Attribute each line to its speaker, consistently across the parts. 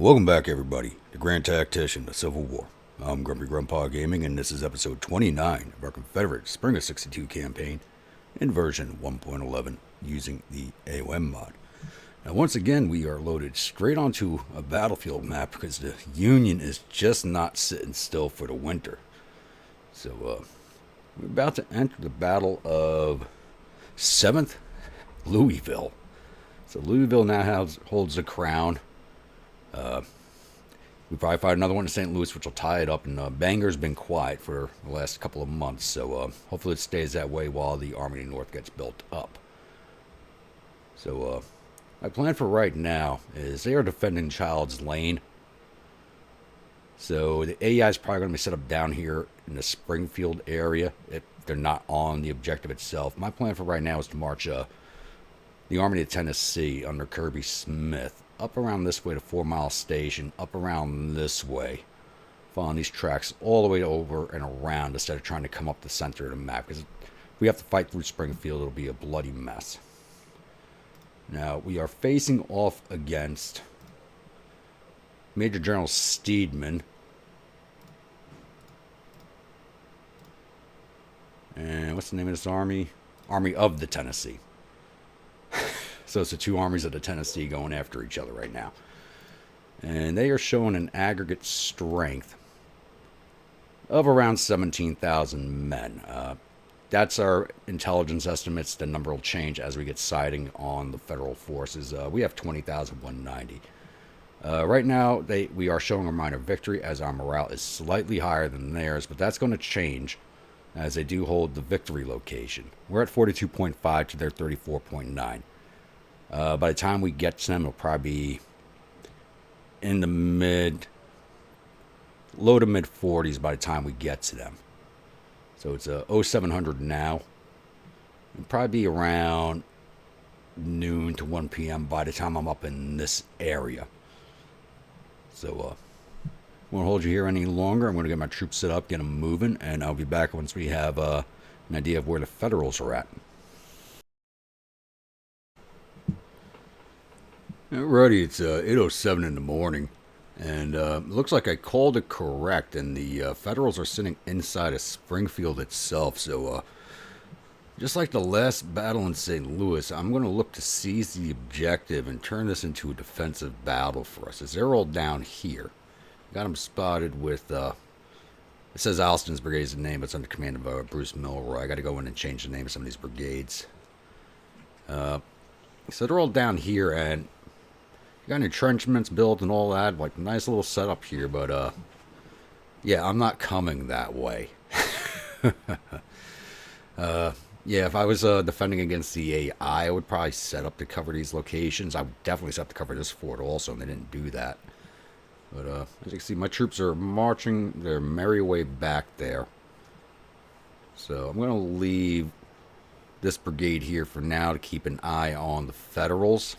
Speaker 1: Welcome back, everybody, to Grand Tactician, the Civil War. I'm Grumpy Grandpa Gaming, and this is episode 29 of our Confederate Spring of 62 campaign in version 1.11 using the A.O.M mod. Now, once again, we are loaded straight onto a battlefield map because the Union is just not sitting still for the winter. So, we're about to enter the Battle of 7th Louisville. So, Louisville now holds the crown. We probably find another one in St. Louis, which will tie it up. And Bangor's been quiet for the last couple of months, so hopefully it stays that way while the Army of the North gets built up. So my plan for right now is they are defending Child's Lane. So the AI is probably going to be set up down here in the Springfield area if they're not on the objective itself. My plan for right now is to march the Army of Tennessee under Kirby Smith up around this way to 4 Mile Station, up around this way, following these tracks all the way over and around instead of trying to come up the center of the map, because if we have to fight through Springfield, it'll be a bloody mess. Now, we are facing off against Major General Steedman. And what's the name of this army? Army of the Tennessee. So it's the two armies of the Tennessee going after each other right now. And they are showing an aggregate strength of around 17,000 men. That's our intelligence estimates. The number will change as we get sighting on the federal forces. We have 20,190. Right now, we are showing a minor victory as our morale is slightly higher than theirs, but that's going to change as they do hold the victory location. We're at 42.5 to their 34.9. By the time we get to them, it'll probably be in the low to mid 40s by the time we get to them. So it's 0700 now. It'll probably be around noon to 1 p.m. by the time I'm up in this area. So I won't hold you here any longer. I'm going to get my troops set up, get them moving, and I'll be back once we have an idea of where the Federals are at. Alrighty, it's 8:07 in the morning, and it looks like I called it correct, and the Federals are sitting inside of Springfield itself, so just like the last battle in St. Louis, I'm going to look to seize the objective and turn this into a defensive battle for us, as they're all down here. Got them spotted with, it says Alston's brigade is the name, but it's under command of Bruce Milroy. I got to go in and change the name of some of these brigades. So they're all down here, and got entrenchments built and all that, like nice little setup here, but yeah, I'm not coming that way. Yeah, if I was defending against the AI, I would probably set up to cover these locations. I would definitely set up to cover this fort also, and they didn't do that. But as you can see, my troops are marching their merry way back there. So I'm going to leave this brigade here for now to keep an eye on the Federals.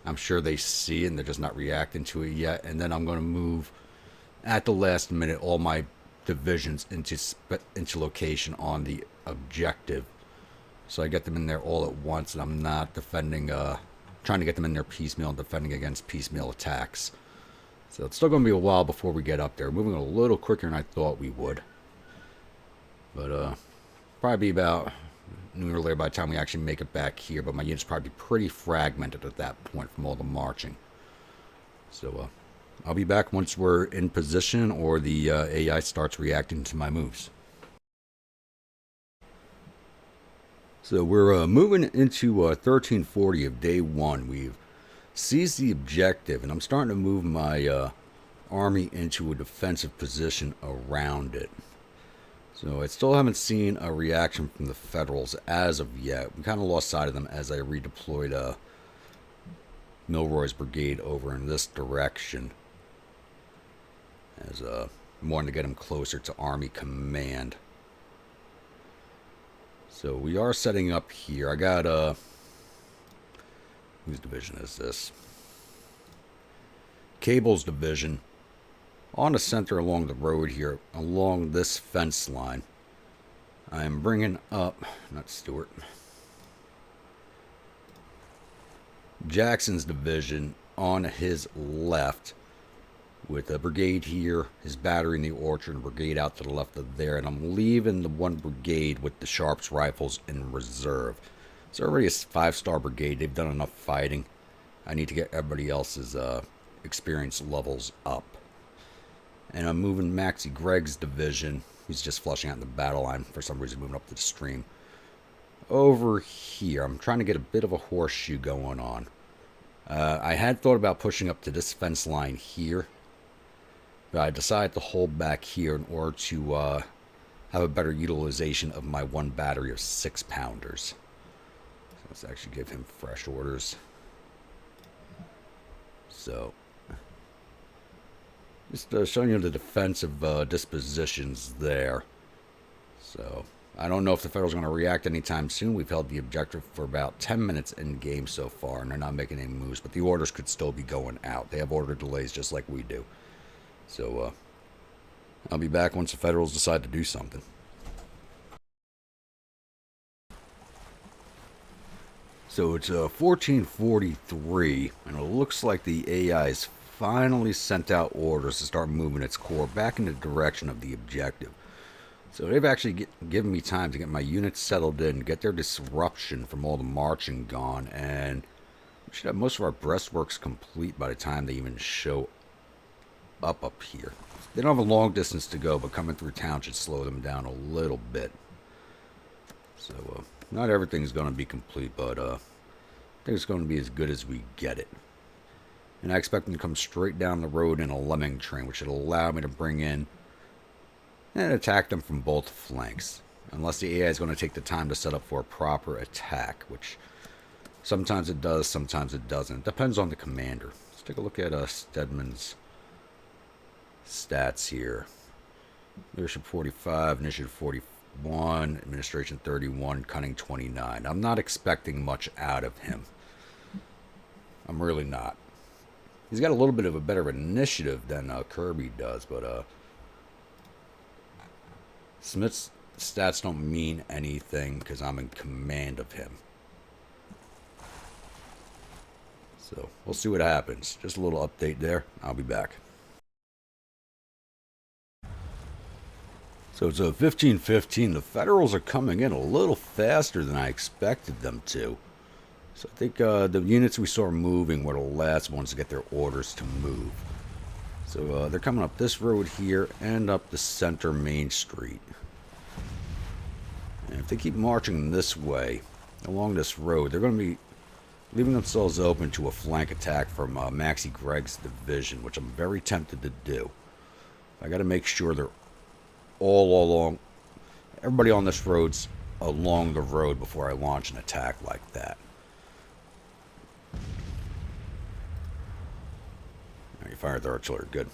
Speaker 1: I'm sure they see it and they're just not reacting to it yet. And then I'm going to move at the last minute all my divisions into location on the objective. So I get them in there all at once, and I'm not defending, trying to get them in there piecemeal and defending against piecemeal attacks. So it's still going to be a while before we get up there. Moving a little quicker than I thought we would. But probably be about noon or later by the time we actually make it back here, but my unit's probably pretty fragmented at that point from all the marching. So I'll be back once we're in position or the AI starts reacting to my moves. So we're moving into 1340 of day one. We've seized the objective, and I'm starting to move my army into a defensive position around it. So I still haven't seen a reaction from the Federals as of yet. We kind of lost sight of them as I redeployed Milroy's brigade over in this direction, as I wanted to get him closer to Army Command. So we are setting up here. I got whose division is this? Cable's division on the center along the road here, along this fence line. I'm bringing up, not Stewart, Jackson's division on his left with a brigade here, his battery in the orchard, and a brigade out to the left of there. And I'm leaving the one brigade with the Sharps rifles in reserve. It's already a 5-star brigade. They've done enough fighting. I need to get everybody else's experience levels up. And I'm moving Maxcy Gregg's division. He's just flushing out in the battle line. For some reason, moving up to the stream. Over here, I'm trying to get a bit of a horseshoe going on. I had thought about pushing up to this fence line here, but I decided to hold back here in order to have a better utilization of my one battery of 6-pounders. So let's actually give him fresh orders. So, just showing you the defensive dispositions there. So, I don't know if the Federals are going to react anytime soon. We've held the objective for about 10 minutes in game so far, and they're not making any moves, but the orders could still be going out. They have order delays just like we do. So, I'll be back once the Federals decide to do something. So it's 14:43, and it looks like the AI's finally sent out orders to start moving its corps back in the direction of the objective. So they've actually given me time to get my units settled in, get their disruption from all the marching gone, and we should have most of our breastworks complete by the time they even show up here. They don't have a long distance to go, but coming through town should slow them down a little bit. So, not everything's going to be complete, but I think it's going to be as good as we get it. And I expect them to come straight down the road in a lemming train, which should allow me to bring in and attack them from both flanks. Unless the AI is going to take the time to set up for a proper attack, which sometimes it does, sometimes it doesn't. It depends on the commander. Let's take a look at Stedman's stats here. Leadership 45, initiative 41, administration 31, cunning 29. I'm not expecting much out of him. I'm really not. He's got a little bit of a better initiative than Kirby does, but Smith's stats don't mean anything because I'm in command of him. So we'll see what happens. Just a little update there. I'll be back. So it's 15:15. The Federals are coming in a little faster than I expected them to. So I think the units we saw moving were the last ones to get their orders to move. So they're coming up this road here and up the center Main Street. And if they keep marching this way, along this road, they're going to be leaving themselves open to a flank attack from Maxcy Gregg's division, which I'm very tempted to do. I got to make sure they're all along, everybody on this road's along the road before I launch an attack like that. You fired the artillery, good.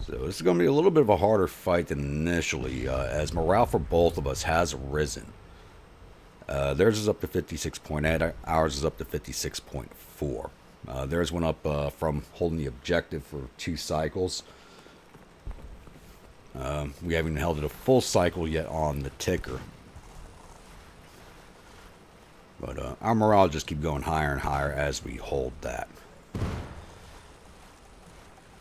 Speaker 1: So this is going to be a little bit of a harder fight than initially, as morale for both of us has risen. Theirs is up to 56.8, ours is up to 56.4. Theirs went up from holding the objective for 2 cycles. We haven't held it a full cycle yet on the ticker. But our morale just keep going higher and higher as we hold that.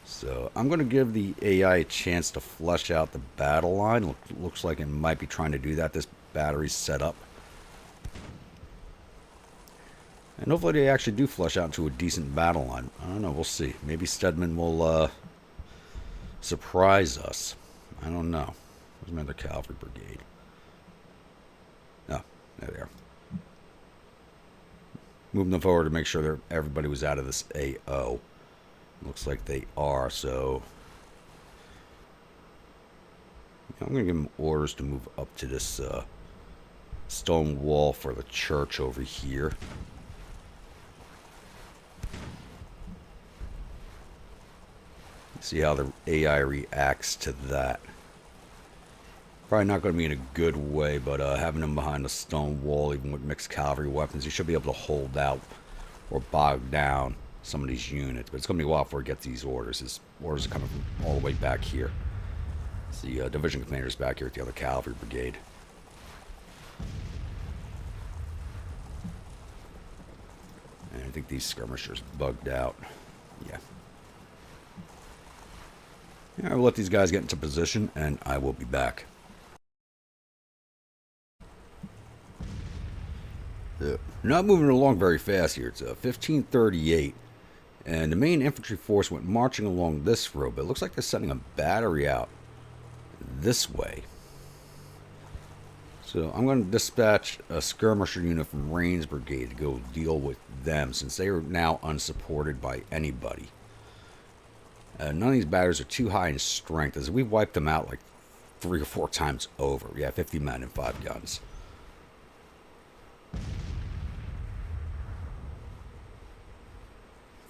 Speaker 1: So I'm going to give the AI a chance to flesh out the battle line. Looks like it might be trying to do that. This battery's set up. And hopefully they actually do flesh out into a decent battle line. I don't know. We'll see. Maybe Stedman will surprise us. I don't know. There's another cavalry brigade. Oh, there they are. Moving them forward to make sure everybody was out of this AO. Looks like they are, so I'm going to give them orders to move up to this stone wall for the church over here. See how the AI reacts to that. Probably not going to be in a good way, but having him behind a stone wall, even with mixed cavalry weapons, he should be able to hold out or bog down some of these units. But it's going to be a while before he gets these orders. His orders are coming from all the way back here. The division commander's back here with the other cavalry brigade. think these skirmishers bugged out. Yeah. Yeah, I will let these guys get into position, and I will be back. Not moving along very fast here. It's 15:38, and the main infantry force went marching along this road, but it looks like they're sending a battery out this way. So I'm going to dispatch a skirmisher unit from Rains Brigade to go deal with them, since they are now unsupported by anybody. None of these batteries are too high in strength, as we've wiped them out like 3 or 4 times over. Yeah, 50 men and 5 guns.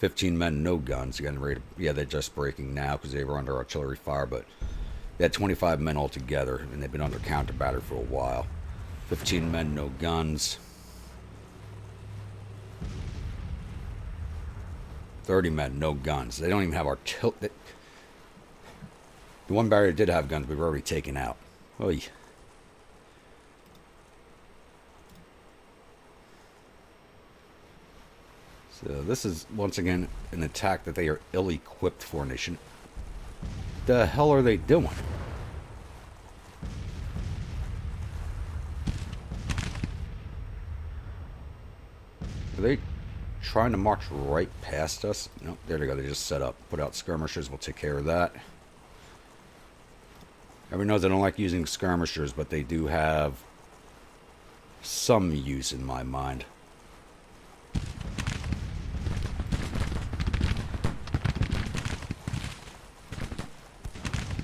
Speaker 1: $15 men, no guns. Getting ready to, yeah, they're just breaking now because they were under artillery fire, but they had 25 men altogether, and they've been under counter battery for a while. 15 men, no guns. 30 men, no guns. They don't even have artillery. The one barrier did have guns, we've already taken out. Oy. So this is, once again, an attack that they are ill-equipped for, and they shouldn't... The hell are they doing? Are they trying to march right past us? Nope, there they go. They just set up. Put out skirmishers. We'll take care of that. Everyone knows I don't like using skirmishers, but they do have some use in my mind.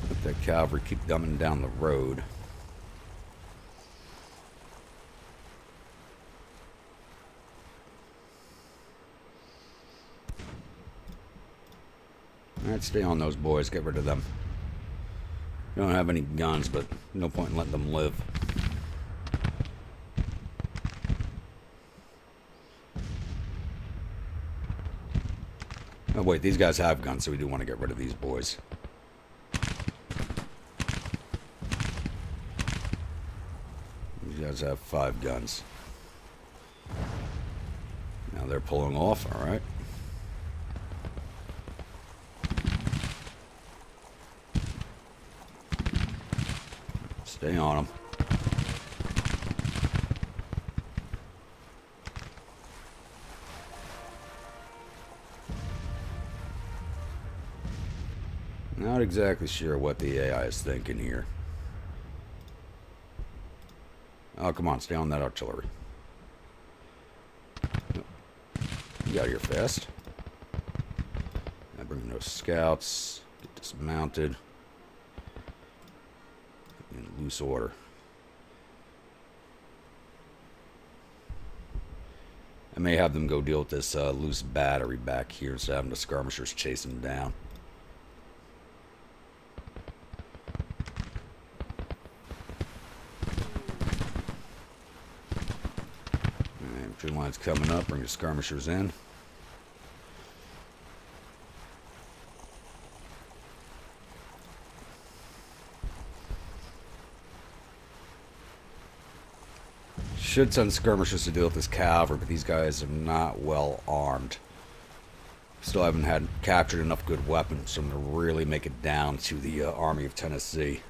Speaker 1: Let that cavalry keep dumbing down the road. Alright, stay on those boys. Get rid of them. They don't have any guns, but no point in letting them live. Oh wait, these guys have guns, so we do want to get rid of these boys. These guys have 5 guns. Now they're pulling off, alright. Stay on them. Not exactly sure what the AI is thinking here. Oh, come on, stay on that artillery. You got here fast. I bring those scouts. Get dismounted. In loose order. I may have them go deal with this loose battery back here instead of having the skirmishers chase them down. Infantry line's coming up. Bring the skirmishers in. Should send skirmishers to deal with this cavalry, but these guys are not well armed. Still haven't captured enough good weapons for them to really make it down to the Army of Tennessee.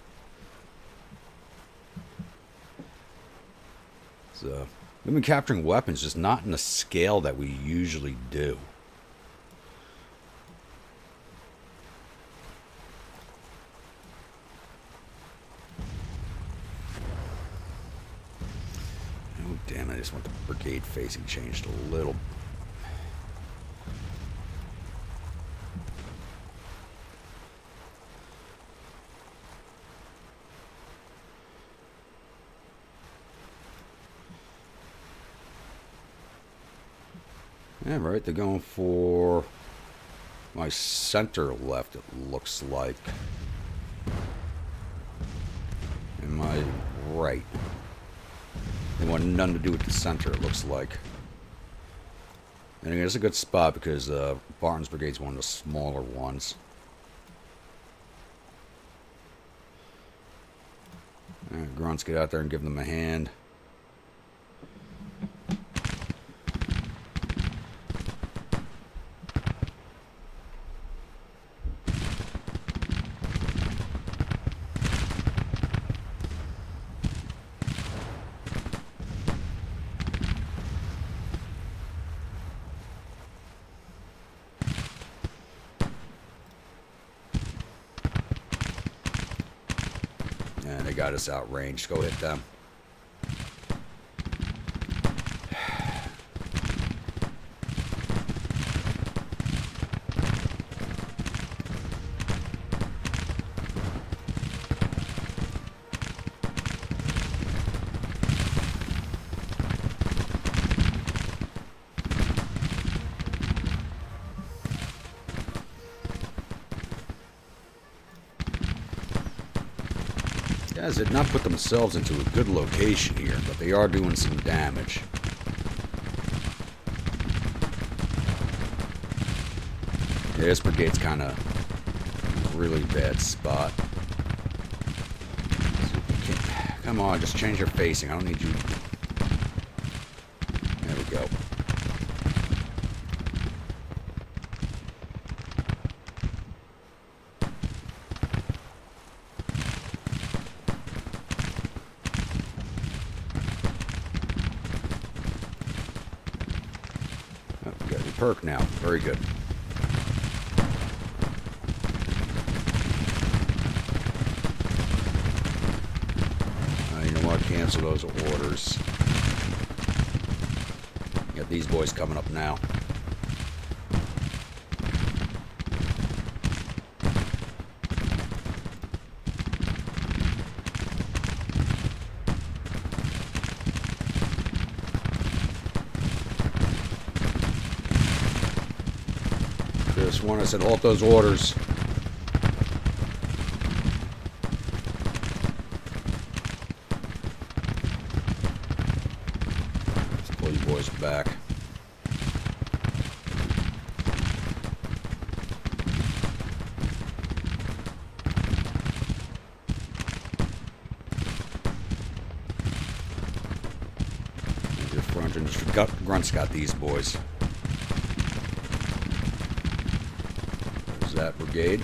Speaker 1: So we've been capturing weapons, just not in the scale that we usually do. Oh, damn, I just want the brigade facing changed a little. Yeah, right, they're going for my center left, it looks like. And my right. They want nothing to do with the center, it looks like. And again, it's a good spot because Barton's Brigade's one of the smaller ones. Alright, grunts, get out there and give them a hand. got us outranged. Go hit them. Guys did not put themselves into a good location here, but they are doing some damage. Yeah, this brigade's kind of really bad spot. Come on, just change your facing. I don't need you. There we go. Perk now. Very good. You know what? Cancel those orders. Got these boys coming up now. Just one, I said, halt those orders. Let's pull you boys back. Your front and Grunt's got these boys. That brigade.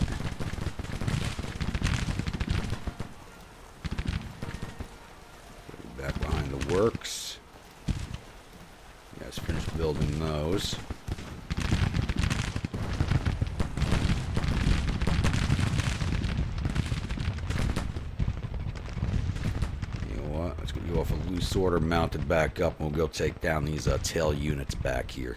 Speaker 1: Back behind the works. You guys finished building those. You know what? Let's get you off a loose order, mounted back up, and we'll go take down these tail units back here.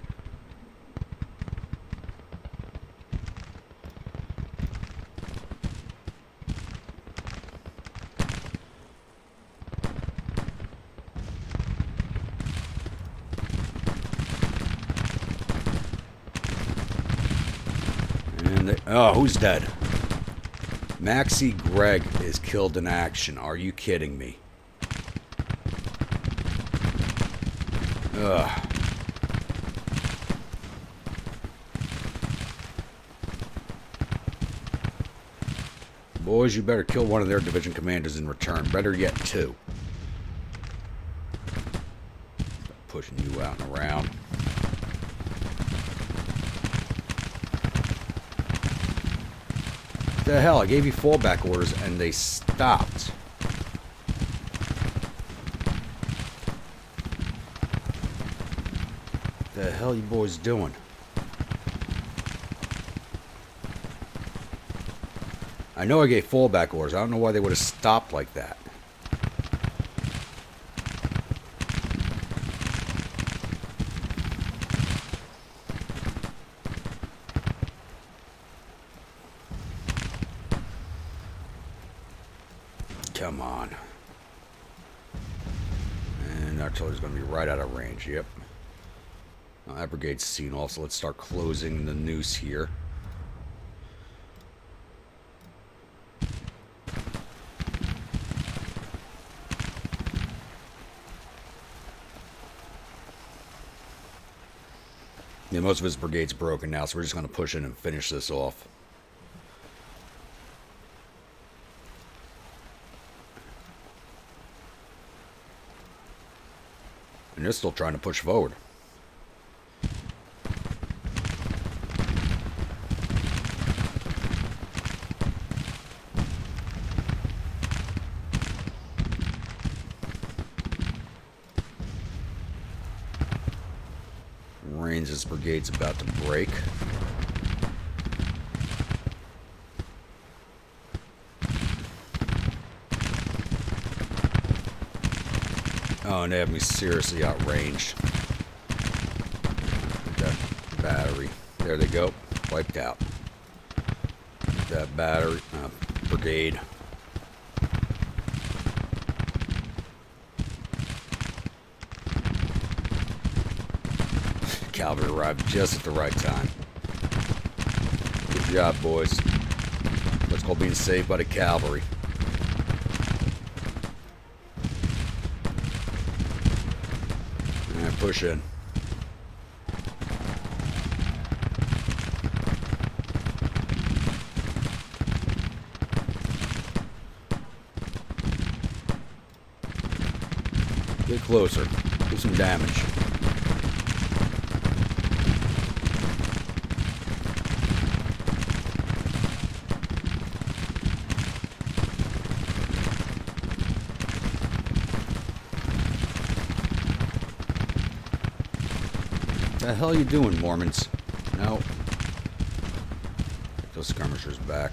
Speaker 1: Oh, who's dead? Maxcy Gregg is killed in action. Are you kidding me? Ugh. Boys, you better kill one of their division commanders in return. Better yet, two. Pushing you out and around. The hell, I gave you fallback orders and they stopped. The hell you boys doing? I know I gave fallback orders. I don't know why they would have stopped like that. Come on. And artillery's going to be right out of range. Yep. Well, that brigade's seen off, so let's start closing the noose here. Yeah, most of his brigade's broken now, so we're just going to push in and finish this off. And they're still trying to push forward. Rains' brigade's about to break. Oh, and they have me seriously outranged. That battery. There they go. Wiped out. That battery. Brigade. Cavalry arrived just at the right time. Good job, boys. That's called being saved by the cavalry. And push in. Get closer. Do some damage. What the hell are you doing, Mormons? No. Get those skirmishers back.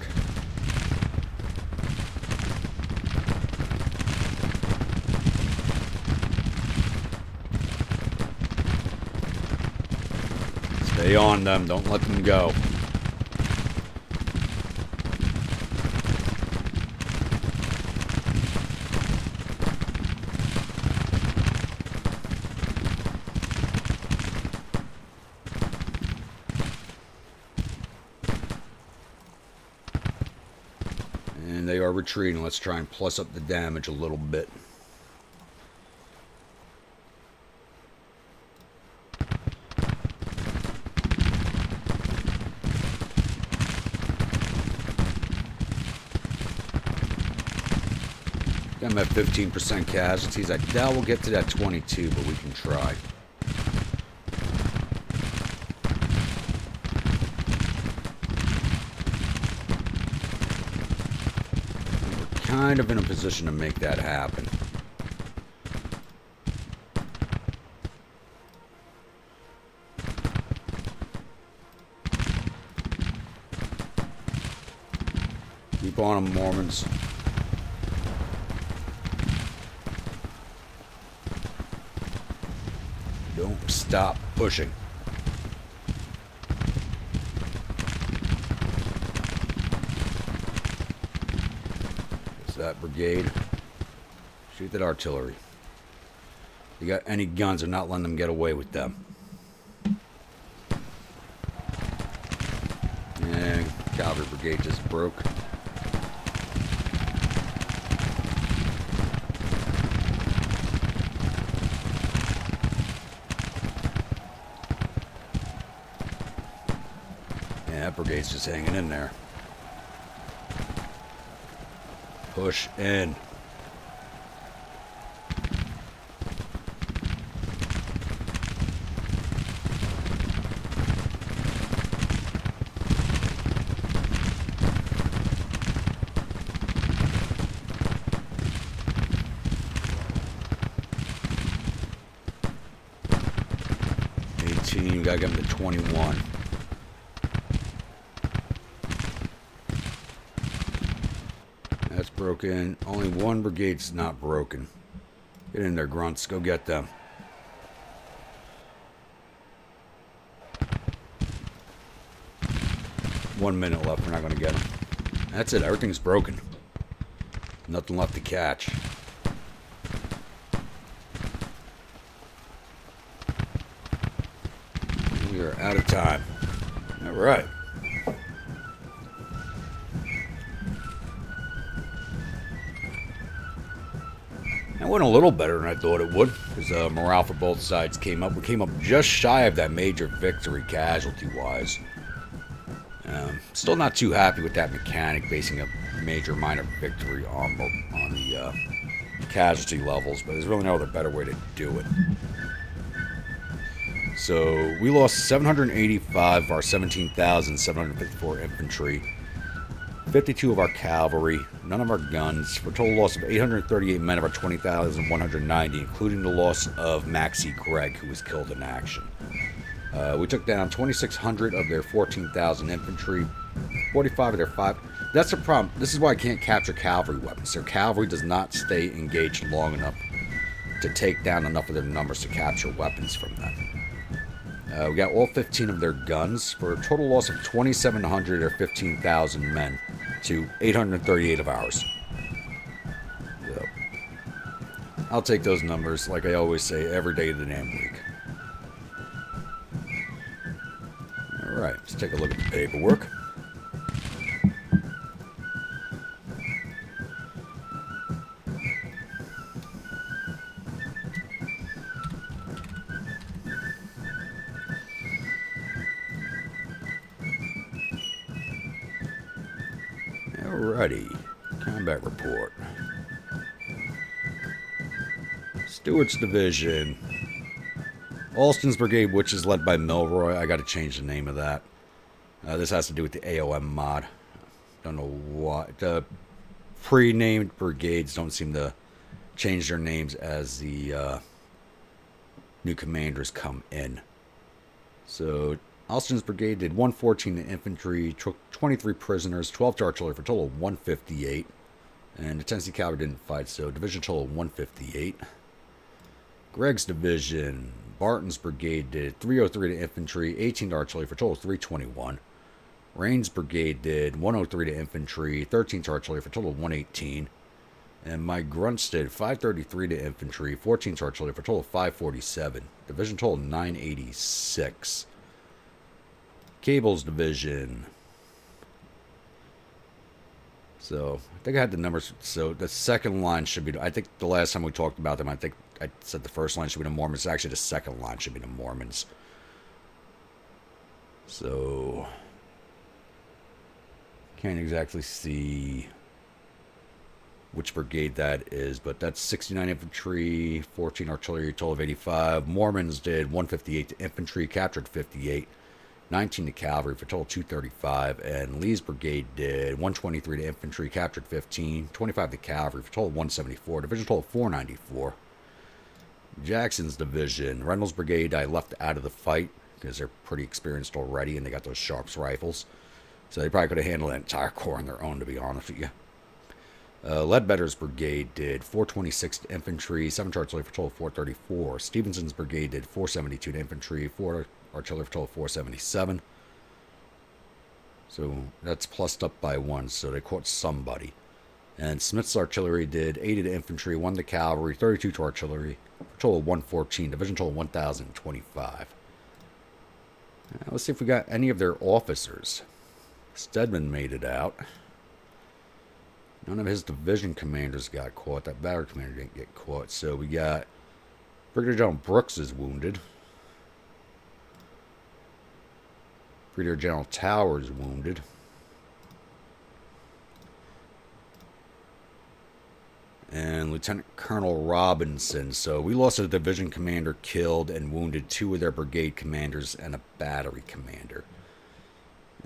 Speaker 1: Stay on them. Don't let them go. And they are retreating. Let's try and plus up the damage a little bit. I'm at 15% casualties. I doubt we'll get to that 22, but we can try. We're kind of in a position to make that happen. Keep on them, Mormons. Don't stop pushing. There's that brigade. Shoot that artillery. You got any guns, or not letting them get away with them. And cavalry brigade just broke. That brigade's just hanging in there. Push in. You gotta get them to 21. That's broken. Only one brigade's not broken. Get in there, grunts. Go get them. One minute left. We're not going to get them. That's it. Everything's broken. Nothing left to catch. We are out of time. All right. It went a little better than I thought it would, because morale for both sides came up. We came up just shy of that major victory casualty-wise. Still not too happy with that mechanic, basing a major minor victory on the casualty levels, but there's really no other better way to do it. So we lost 785 of our 17,754 infantry, 52 of our cavalry, none of our guns, for a total loss of 838 men of our 20,190, including the loss of Maxcy Gregg, who was killed in action. We took down 2,600 of their 14,000 infantry, 45 of their 5. That's the problem. This is why I can't capture cavalry weapons. Their cavalry does not stay engaged long enough to take down enough of their numbers to capture weapons from them. We got all 15 of their guns for a total loss of 2,700 or 15,000 men to 838 of ours. So, I'll take those numbers, like I always say, every day of the damn week. Alright, let's take a look at the paperwork. Alrighty, combat report. Stewart's Division. Alston's Brigade, which is led by Milroy. I gotta change the name of that. This has to do with the A.O.M Mod. Don't know why. The pre-named brigades don't seem to change their names as the new commanders come in. So, Alston's Brigade did 114 to infantry, took 23 prisoners, 12 to artillery for a total of 158. And the Tennessee Cavalry didn't fight, so division total of 158. Gregg's Division, Barton's Brigade did 303 to infantry, 18 to artillery for a total of 321. Rains' Brigade did 103 to infantry, 13 to artillery for a total of 118. And my Grunts did 533 to infantry, 14 to artillery for a total of 547. Division total 986. Cable's Division. So, I think I had the numbers. So, the second line should be, I think the last time we talked about them, I think I said the first line should be the Mormons. Actually, the second line should be the Mormons. So, can't exactly see which brigade that is, but that's 69 infantry, 14 artillery, total of 85. Mormons did 158 to infantry, captured 58, 19 to cavalry for a total of 235, and Lee's brigade did 123 to infantry, captured 15, 25 to cavalry for a total of 174, division total of 494. Jackson's Division, Reynolds Brigade, I left out of the fight because they're pretty experienced already and they got those Sharps rifles. So they probably could have handled that entire corps on their own, to be honest with you. Ledbetter's Brigade did 426 to infantry, 7 to artillery for a total of 434. Stevenson's Brigade did 472 to infantry, 4 artillery for a total of 477. So that's plussed up by 1, so they caught somebody. And Smith's Artillery did 80 to infantry, 1 to cavalry, 32 to artillery, for a total of 114, division total 1,025. Let's see if we got any of their officers. Stedman made it out. None of his division commanders got caught. That battery commander didn't get caught. So we got Brigadier General Brooks is wounded. Brigadier General Towers wounded. And Lieutenant Colonel Robinson. So we lost a division commander killed and wounded 2 of their brigade commanders and a battery commander.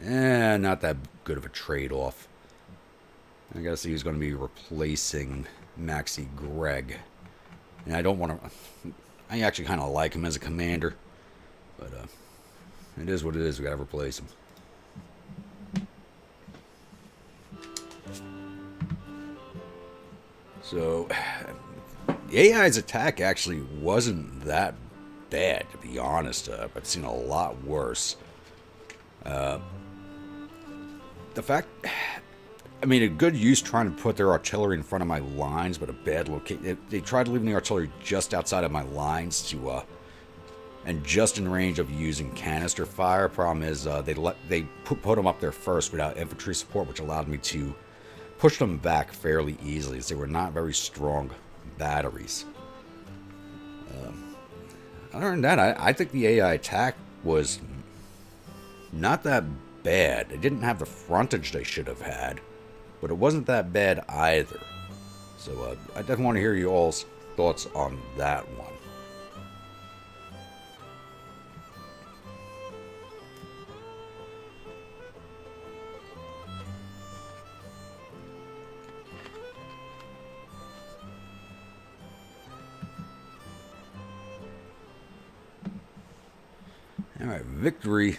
Speaker 1: Not that good of a trade-off. I guess he's going to be replacing Maxcy Gregg. And I don't want to... I actually kind of like him as a commander. But it is what it is. We got to replace him. So, the AI's attack actually wasn't that bad, to be honest. I've seen a lot worse. The fact... I mean, a good use trying to put their artillery in front of my lines, but a bad location. They tried leaving the artillery just outside of my lines to, and just in range of using canister fire. Problem is, they put them up there first without infantry support, which allowed me to push them back fairly easily, as they were not very strong batteries. Other than that, I think the AI attack was not that bad. They didn't have the frontage they should have had, but it wasn't that bad either. So I definitely want to hear you all's thoughts on that one. All right, victory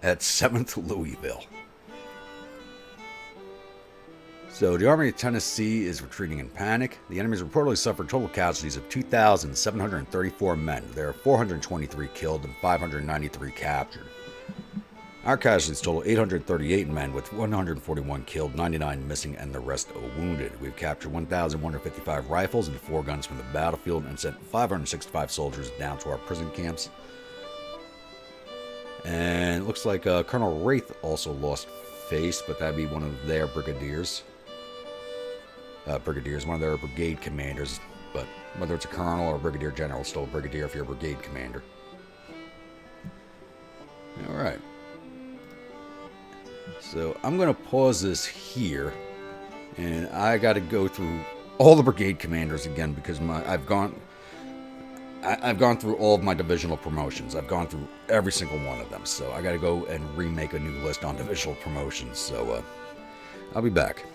Speaker 1: at 7th Louisville. So the Army of Tennessee is retreating in panic. The enemies reportedly suffered total casualties of 2,734 men. There are 423 killed and 593 captured. Our casualties total 838 men, with 141 killed, 99 missing, and the rest wounded. We've captured 1,155 rifles and 4 guns from the battlefield and sent 565 soldiers down to our prison camps. And it looks like Colonel Wraith also lost face, but that'd be one of their brigadiers. One of their brigade commanders, but whether it's a colonel or a brigadier general, it's still a brigadier if you're a brigade commander. Alright. So I'm going to pause this here, and I got to go through all the brigade commanders again because I've gone through all of my divisional promotions. I've gone through every single one of them, so I got to go and remake a new list on divisional promotions. So I'll be back.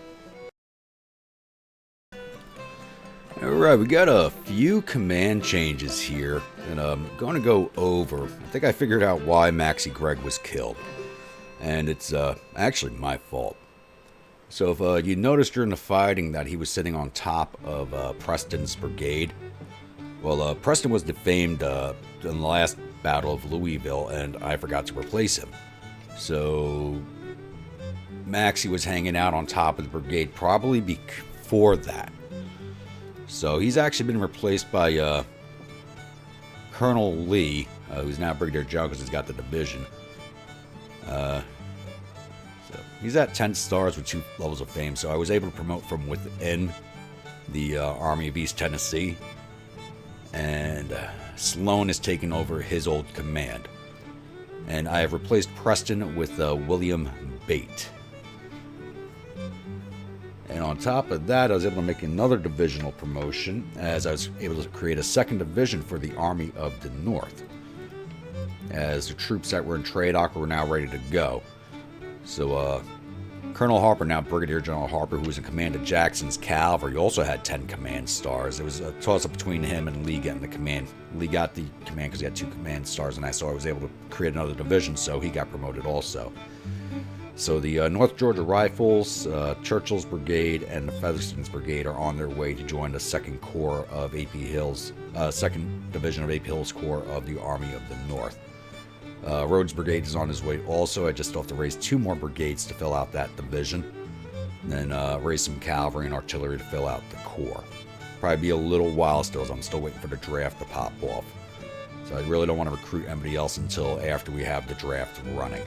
Speaker 1: Alright, we got a few command changes here that I'm going to go over. I think I figured out why Maxcy Gregg was killed. And it's actually my fault. So if you noticed during the fighting that he was sitting on top of Preston's brigade, well, Preston was defamed in the last Battle of Louisville, and I forgot to replace him. So Maxcy was hanging out on top of the brigade probably before that. So he's actually been replaced by Colonel Lee, who's now Brigadier General because he's got the division. So he's at 10 stars with 2 levels of fame, so I was able to promote from within the Army of East Tennessee. And Sloan is taking over his old command. And I have replaced Preston with William Bate. And on top of that, I was able to make another divisional promotion as I was able to create a 2nd division for the Army of the North, as the troops that were in Trade were now ready to go. So Colonel Harper, now Brigadier General Harper, who was in command of Jackson's cavalry, also had 10 command stars. It was a toss-up between him and Lee getting the command. Lee got the command because he had 2 command stars, and I was able to create another division, so he got promoted also. So the North Georgia Rifles, Churchill's Brigade, and the Featherston's Brigade are on their way to join the 2nd Corps of A.P. Hill's, 2nd Division of A.P. Hill's Corps of the Army of the North. Rhodes Brigade is on his way also. I just still have to raise 2 more brigades to fill out that division. And then raise some cavalry and artillery to fill out the corps. Probably be a little while still, as I'm still waiting for the draft to pop off. So I really don't want to recruit anybody else until after we have the draft running.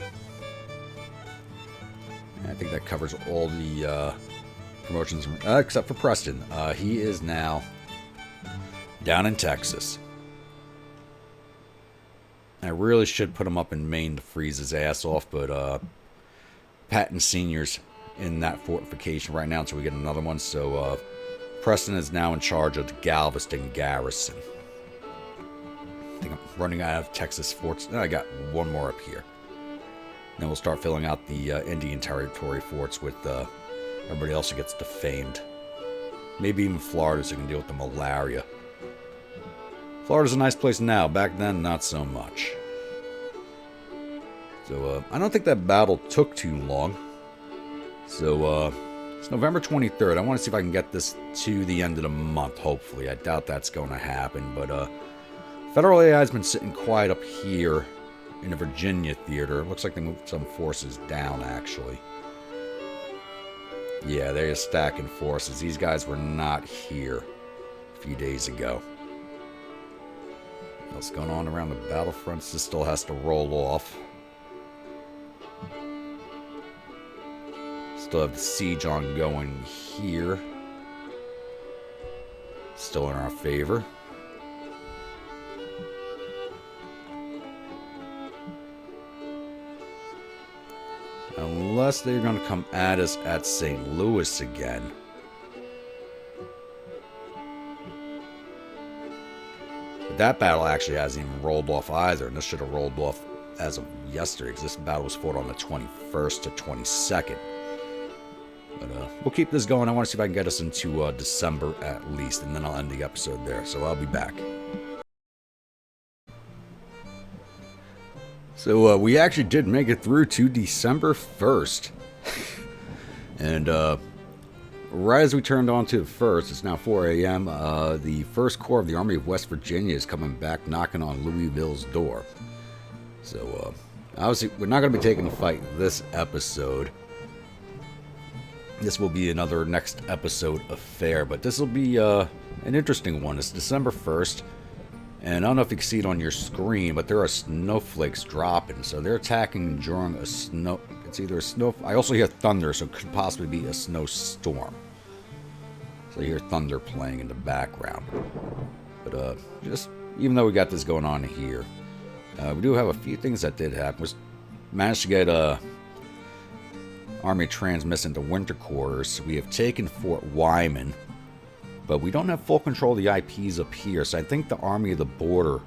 Speaker 1: I think that covers all the promotions, except for Preston. He is now down in Texas. I really should put him up in Maine to freeze his ass off, but Patton Sr.'s in that fortification right now until we get another one. So Preston is now in charge of the Galveston garrison. I think I'm running out of Texas forts. I got one more up here. Then we'll start filling out the Indian Territory forts with everybody else who gets defamed. Maybe even Florida, so we can deal with the malaria. Florida's a nice place now. Back then, not so much. So I don't think that battle took too long. So it's November 23rd. I want to see if I can get this to the end of the month, hopefully. I doubt that's going to happen, but Federal AI has been sitting quiet up here in the Virginia theater. It looks like they moved some forces down, actually. Yeah, they're stacking forces. These guys were not here a few days ago. What's going on around the battlefronts? This still has to roll off. Still have the siege ongoing here. Still in our favor. Unless they're going to come at us at St. Louis again. But that battle actually hasn't even rolled off either, and this should have rolled off as of yesterday, because this battle was fought on the 21st to 22nd. But we'll keep this going. I want to see if I can get us into December at least, and then I'll end the episode there. So I'll be back. So we actually did make it through to December 1st. And right as we turned on to the 1st, it's now 4 a.m., the 1st Corps of the Army of West Virginia is coming back, knocking on Louisville's door. So, obviously, we're not going to be taking the fight this episode. This will be another next episode affair, but this will be an interesting one. It's December 1st, and I don't know if you can see it on your screen, but there are snowflakes dropping, so they're attacking during a snow... It's either a snow... I also hear thunder, so it could possibly be a snowstorm. So I hear thunder playing in the background. But, just... Even though we got this going on here, we do have a few things that did happen. We managed to get, Army transmits into winter quarters. We have taken Fort Wyman, but we don't have full control of the IPs up here, so I think the Army of the Border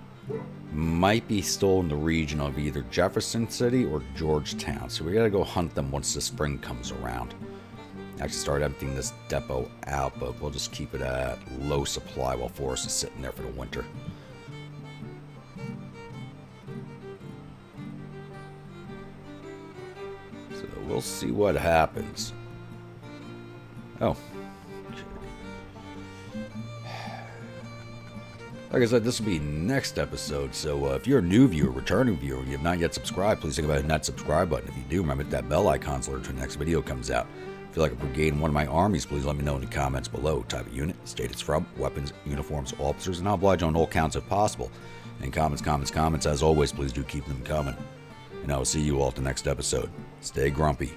Speaker 1: might be still in the region of either Jefferson City or Georgetown, so we gotta go hunt them once the spring comes around. Actually start emptying this depot out, but we'll just keep it at low supply while Forrest is sitting there for the winter. So we'll see what happens. Oh. Like I said, this will be next episode, so if you're a new viewer, returning viewer, and you have not yet subscribed, please think about hitting that subscribe button. If you do, remember that bell icon so that the next video comes out. If you like a brigade in one of my armies, please let me know in the comments below. Type of unit, state it's from, weapons, uniforms, officers, and I'll oblige on all counts if possible. And comments, as always, please do keep them coming. And I will see you all at the next episode. Stay grumpy.